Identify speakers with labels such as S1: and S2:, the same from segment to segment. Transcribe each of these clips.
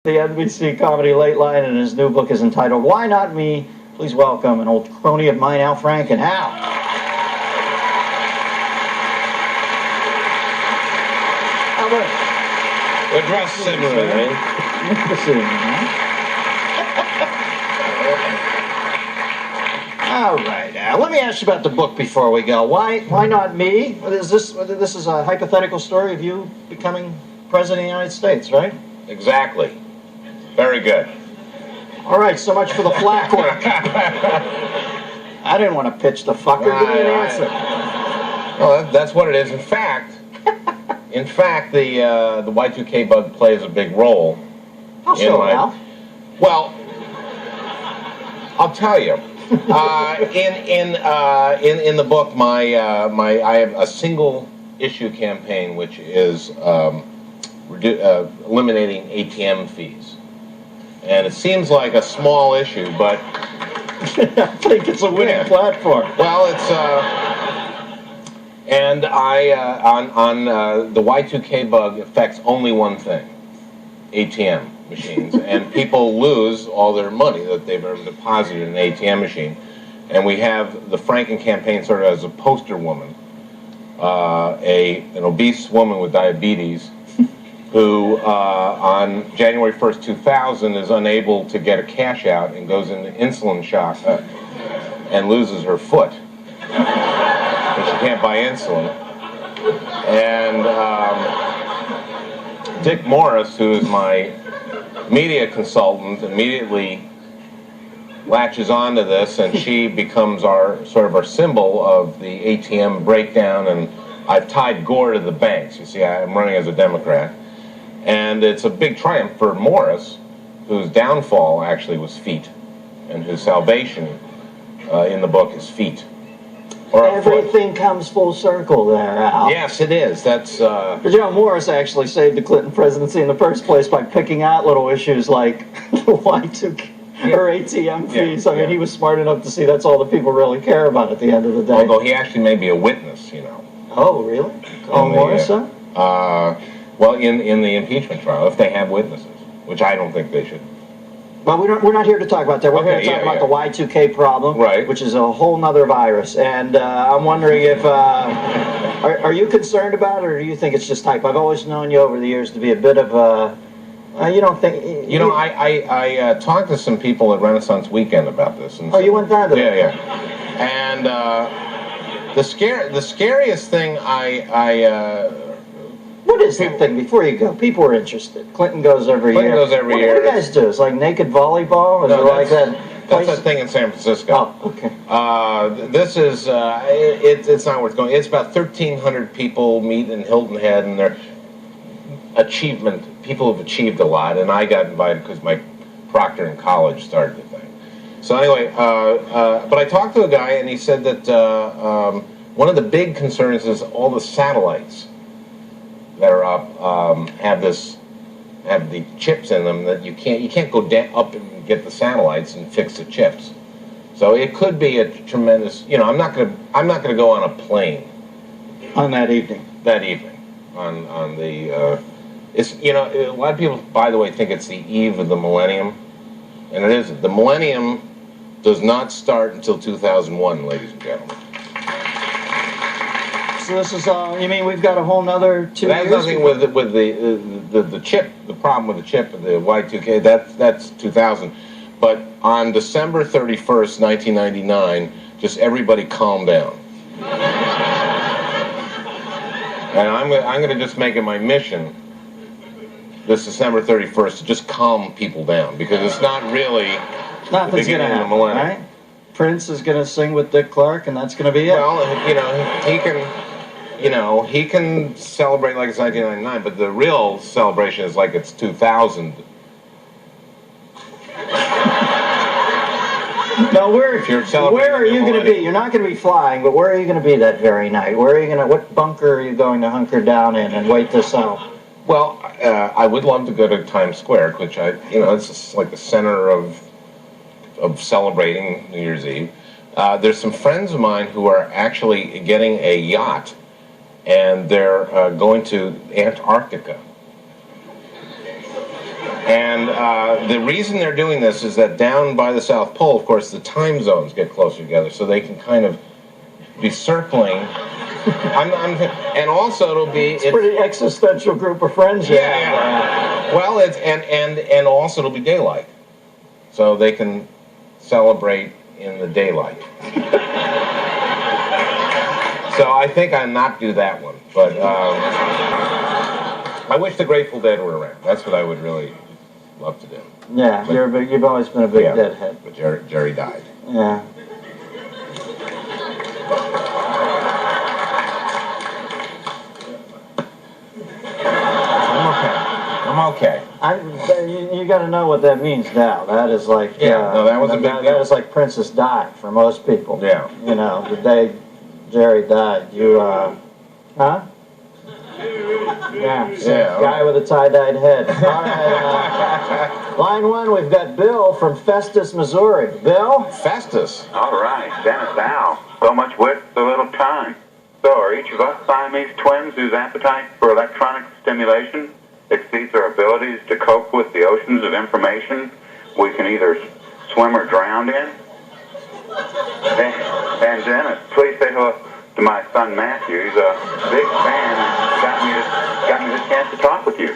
S1: The NBC comedy Late Line, and his new book is entitled Why Not Me? Please welcome an old crony of mine, Al Franken. Al.
S2: Albert. We're dressed similarly.
S1: All right, Al. Let me ask you about the book before we go. Why not me? This is a hypothetical story of you becoming president of the United States, right?
S2: Exactly. Very good.
S1: All right, so much for the flack work. I didn't want to pitch the fucker. Give me an answer.
S2: Well, that's what it is. In fact, the Y2K bug plays a big role.
S1: How so, Al?
S2: Well, I'll tell you. In the book, I have a single issue campaign, which is eliminating ATM fees. And it seems like a small issue, but
S1: I think it's a winning platform.
S2: Well, it's and the Y2K bug affects only one thing: ATM machines, and people lose all their money that they've ever deposited in an ATM machine. And we have the Franken campaign sort of as a poster woman, an obese woman with diabetes, who on January 1st, 2000 is unable to get a cash out and goes into insulin shock and loses her foot. But she can't buy insulin. And Dick Morris, who is my media consultant, immediately latches onto this, and she becomes our symbol of the ATM breakdown. And I've tied Gore to the banks. You see, I'm running as a Democrat. And it's a big triumph for Morris, whose downfall actually was feet, and whose salvation in the book is feet. Or
S1: everything comes full circle there, Al.
S2: Yes, it is. That's.
S1: But you know, Morris actually saved the Clinton presidency in the first place by picking out little issues like the Y2K or ATM fees. I mean, he was smart enough to see that's all the people really care about at the end of the day.
S2: Although he actually may be a witness, you know.
S1: Oh, really? Call Morris up?
S2: Well, in the impeachment trial, if they have witnesses, which I don't think they should.
S1: Well, we're not here to talk about that. We're here to talk about the Y2K problem,
S2: right,
S1: which is a whole nother virus. And I'm wondering if, are you concerned about it, or do you think it's just hype? I've always known you over the years to be a bit of a, you don't think...
S2: You know, I talked to some people at Renaissance Weekend about this. And
S1: you went down to that?
S2: Yeah. And the scariest thing
S1: what is that thing, before you go? People are interested. Clinton goes every year.
S2: What do you
S1: guys do? It's like naked volleyball?
S2: Is it like that? That's a thing in San Francisco.
S1: Oh, okay.
S2: This is, it's not worth going. It's about 1,300 people meet in Hilton Head, and they're people have achieved a lot, and I got invited because my proctor in college started the thing. So anyway, but I talked to a guy, and he said that one of the big concerns is all the satellites that are up have the chips in them that you can't go up and get the satellites and fix the chips. So it could be a tremendous. You know, I'm not gonna go on a plane
S1: on that evening.
S2: On the it's, you know, a lot of people, by the way, think it's the eve of the millennium, and it isn't. The millennium does not start until 2001, ladies and gentlemen.
S1: So this is you mean we've got a whole nother 2 years?
S2: That has nothing with the chip. The problem with the chip, the Y2K. That's 2000. But on December 31st, 1999, just everybody calm down. And I'm going to just make it my mission this December 31st to just calm people down, because it's not really the beginning of the millennium.
S1: Right? Prince is going to sing with Dick Clark, and that's going to be it.
S2: Well, you know, he can celebrate like it's 1999, but the real celebration is like it's 2000.
S1: Now, where are you going to be? You're not going to be flying, but where are you going to be that very night? What bunker are you going to hunker down in and wait this out?
S2: Well, I would love to go to Times Square, which it's just like the center of celebrating New Year's Eve. There's some friends of mine who are actually getting a yacht, and they're going to Antarctica. And the reason they're doing this is that down by the South Pole, of course, the time zones get closer together, so they can kind of be circling. And also it'll be
S1: it's a pretty existential group of friends.
S2: Yeah. Well, and also it'll be daylight, so they can celebrate in the daylight. So I think I'll not do that one, but I wish the Grateful Dead were around. That's what I would really love to do.
S1: Yeah, but you've always been a big Deadhead.
S2: But Jerry died.
S1: Yeah.
S2: I'm okay.
S1: You got to know what that means now. That is like
S2: no, that was a big deal.
S1: That is like Princess Di for most people.
S2: Yeah.
S1: You know, the day Jerry died, you huh? Yeah. Guy with a tie-dyed head. All right. Line one, we've got Bill from Festus, Missouri. Bill?
S2: Festus.
S3: All right, Dennis Al. So much wit, so little time. So are each of us Siamese twins whose appetite for electronic stimulation exceeds our abilities to cope with the oceans of information we can either swim or drown in? And Dennis, please say hello to my son Matthew. He's a big fan and got me this chance to talk with you.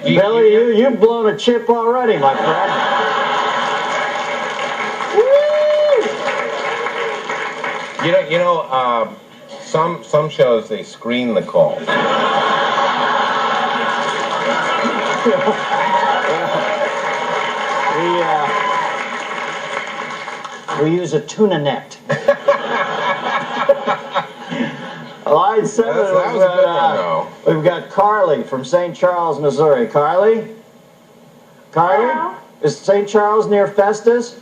S1: Billy, you've blown a chip already, my friend.
S2: Woo! Some shows they screen the call.
S1: We use a tuna net. Line 7, we've got Carly from St. Charles, Missouri. Carly?
S4: Hello?
S1: Is St. Charles near Festus?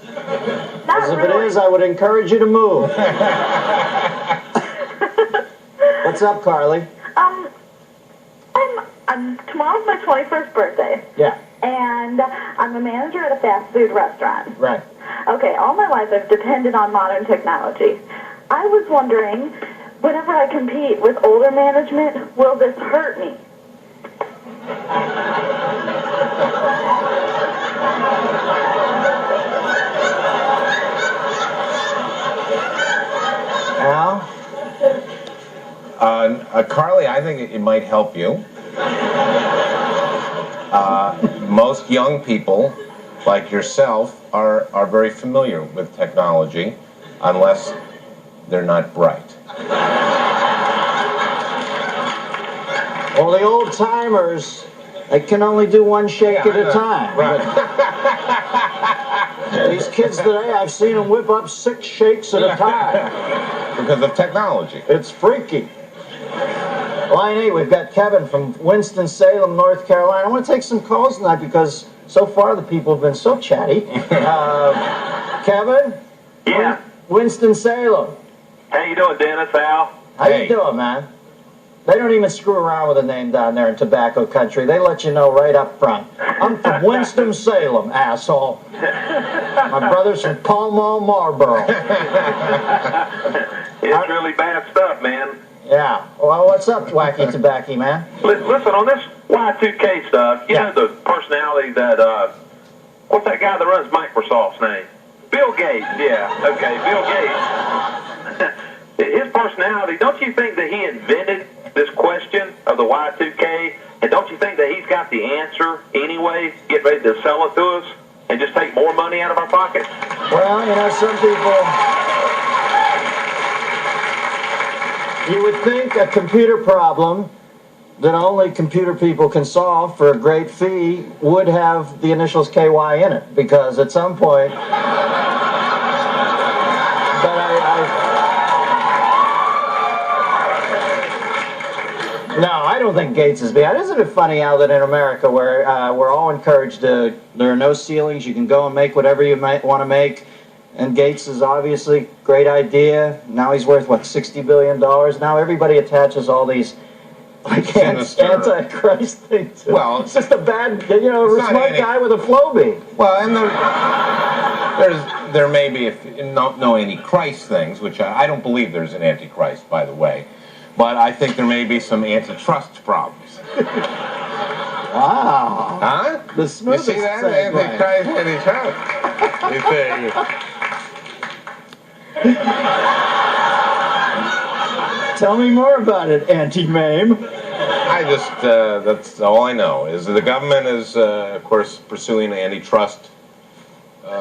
S4: Not
S1: If
S4: really.
S1: it is, I would encourage you to move. What's up, Carly?
S4: Tomorrow's my 21st birthday.
S1: Yeah.
S4: And I'm a manager at a fast food restaurant.
S1: Right.
S4: Okay, all my life I've depended on modern technology. I was wondering, whenever I compete with older management, will this hurt me?
S1: Al?
S2: Carly, I think it might help you. Most young people, like yourself, are very familiar with technology, unless they're not bright.
S1: Well, the old timers, they can only do one shake at a time.
S2: Right.
S1: These kids today, I've seen them whip up 6 shakes at a time.
S2: Because of technology.
S1: It's freaky. Line 8, we've got Kevin from Winston-Salem, North Carolina. I want to take some calls tonight because so far the people have been so chatty. Kevin?
S3: Yeah.
S1: Winston-Salem.
S3: How you doing, Dennis Al?
S1: How you doing, man? They don't even screw around with a name down there in tobacco country. They let you know right up front. I'm from Winston-Salem, asshole. My brother's from Pall Mall, Marlboro.
S3: It's really bad stuff, man.
S1: Yeah. Well, what's up, wacky tobacco, man?
S3: Listen, on this Y2K stuff, you know the personality that, what's that guy that runs Microsoft's name? Bill Gates, yeah. Okay, Bill Gates. His personality, don't you think that he invented this question of the Y2K? And don't you think that he's got the answer anyway, get ready to sell it to us and just take more money out of our pocket?
S1: Well, you know, some people... You would think a computer problem that only computer people can solve for a great fee would have the initials KY in it, because at some point... But No, I don't think Gates is bad. Isn't it funny, Al, that in America where we're all encouraged to... There are no ceilings, you can go and make whatever you might want to make. And Gates is obviously great idea. Now he's worth, what, $60 billion? Now everybody attaches all these, like, anti-Christ things.
S2: Well,
S1: it's just a bad, you know, a smart guy with a flow beat.
S2: Well, and there may be no anti-Christ things, which I don't believe there's an anti-Christ, by the way. But I think there may be some antitrust problems.
S1: Wow.
S2: Huh?
S1: The
S2: You
S1: smoothest
S2: see that?
S1: segue.
S2: Antichrist, Antichrist. You think?
S1: Tell me more about it, anti-mame.
S2: I just, that's all I know, is the government is, of course, pursuing an antitrust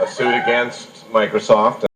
S2: suit against Microsoft.